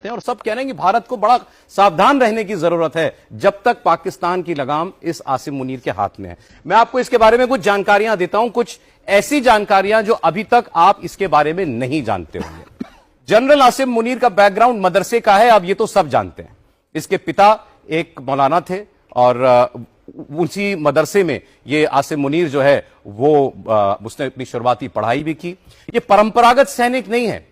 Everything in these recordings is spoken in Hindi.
हैं और सब कह रहे हैं कि भारत को बड़ा सावधान रहने की जरूरत है जब तक पाकिस्तान की लगाम इस आसिम मुनीर के हाथ में है। मैं आपको इसके बारे में कुछ जानकारियां देता हूं, कुछ ऐसी जानकारियां जो अभी तक आप इसके बारे में नहीं जानते होंगे। जनरल आसिम मुनीर का बैकग्राउंड मदरसे का है, अब ये तो सब जानते हैं। इसके पिता एक मौलाना थे और उसी मदरसे में ये आसिम मुनीर जो है वो उसने अपनी शुरुआती पढ़ाई भी की। ये परंपरागत सैनिक नहीं है।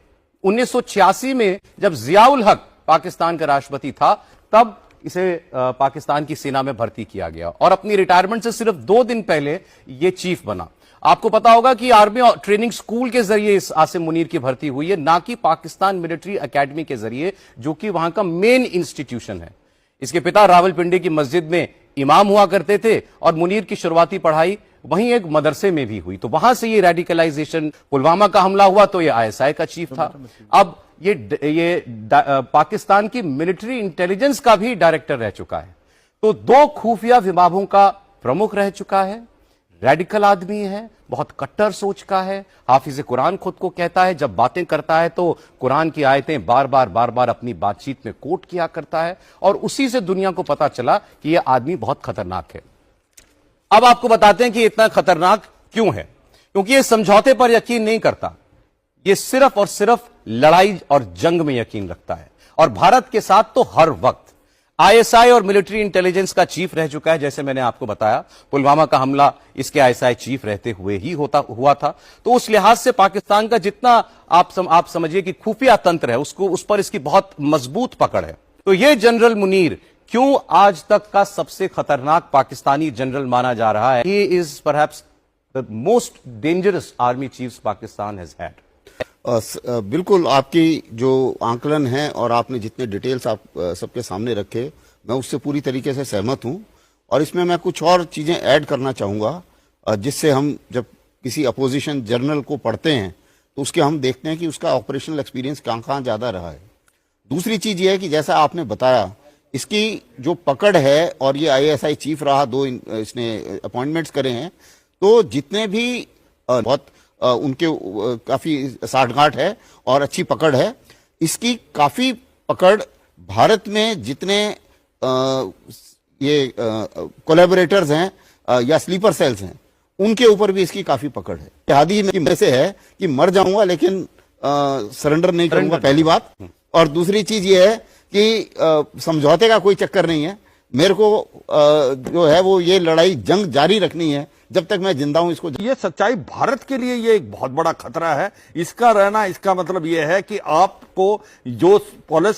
1986 में जब जियाउल हक पाकिस्तान का राष्ट्रपति था तब इसे पाकिस्तान की सेना में भर्ती किया गया और अपनी रिटायरमेंट से सिर्फ 2 दिन पहले ये चीफ बना। आपको पता होगा कि आर्मी ट्रेनिंग स्कूल के जरिए इस आसिम मुनीर की भर्ती हुई है, ना कि पाकिस्तान मिलिट्री एकेडमी के जरिए, जो कि वहां का मेन इंस्टीट्यूशन है। इसके पिता रावलपिंडी की मस्जिद में इमाम हुआ करते थे और मुनीर की शुरुआती पढ़ाई वहीं एक मदरसे में भी हुई। तो वहां से ये रेडिकलाइजेशन, पुलवामा का हमला हुआ तो ये आईएसआई का चीफ था। अब ये पाकिस्तान की मिलिट्री इंटेलिजेंस का भी डायरेक्टर रह चुका है। तो 2 खुफिया विभागों का प्रमुख रह चुका है। रेडिकल आदमी है, बहुत कट्टर सोच का है। हाफिज कुरान खुद को कहता है, जब बातें करता है तो कुरान की आयतें बार बार अपनी बातचीत में कोट किया करता है और उसी से दुनिया को पता चला कि यह आदमी बहुत खतरनाक है। अब आपको बताते हैं कि इतना खतरनाक क्यों है। क्योंकि यह समझौते पर यकीन नहीं करता, यह सिर्फ और सिर्फ लड़ाई और जंग में यकीन रखता है और भारत के साथ तो हर वक्त। आईएसआई और मिलिट्री इंटेलिजेंस का चीफ रह चुका है, जैसे मैंने आपको बताया। पुलवामा का हमला इसके आईएसआई चीफ रहते हुए ही हुआ था। तो उस लिहाज से पाकिस्तान का जितना आप समझिए कि खुफिया तंत्र है, उस पर इसकी बहुत मजबूत पकड़ है। तो ये जनरल मुनीर क्यों आज तक का सबसे खतरनाक पाकिस्तानी जनरल माना जा रहा है? He is perhaps the most dangerous army chief Pakistan has had. बिल्कुल, आपकी जो आंकलन है और आपने जितने डिटेल्स आप सबके सामने रखे, मैं उससे पूरी तरीके से सहमत हूं। और इसमें मैं कुछ और चीजें ऐड करना चाहूंगा जिससे हम जब किसी अपोजिशन जर्नल को पढ़ते हैं तो उसके हम देखते हैं कि उसका ऑपरेशनल एक्सपीरियंस कहाँ ज्यादा रहा है। दूसरी चीज ये है कि जैसा आपने बताया, इसकी जो पकड़ है और ये आईएसआई चीफ रहा, 2 इसने अपॉइंटमेंट्स करे हैं, तो जितने भी बहुत उनके काफी साठगांठ है और अच्छी पकड़ है। इसकी काफी पकड़ भारत में जितने ये कोलैबोरेटर्स हैं या स्लीपर सेल्स हैं, उनके ऊपर भी इसकी काफी पकड़ है। हादी में से है कि मर जाऊंगा लेकिन सरेंडर नहीं करूंगा, पहली बात। और दूसरी चीज ये है कि समझौते का कोई चक्कर नहीं है। मेरे को जो है वो ये लड़ाई जंग जारी रखनी है जब तक मैं जिंदा हूं। इसको ये सच्चाई भारत के लिए ये एक बहुत बड़ा खतरा है। इसका रहना, इसका मतलब ये है कि आपको जो पॉलिसी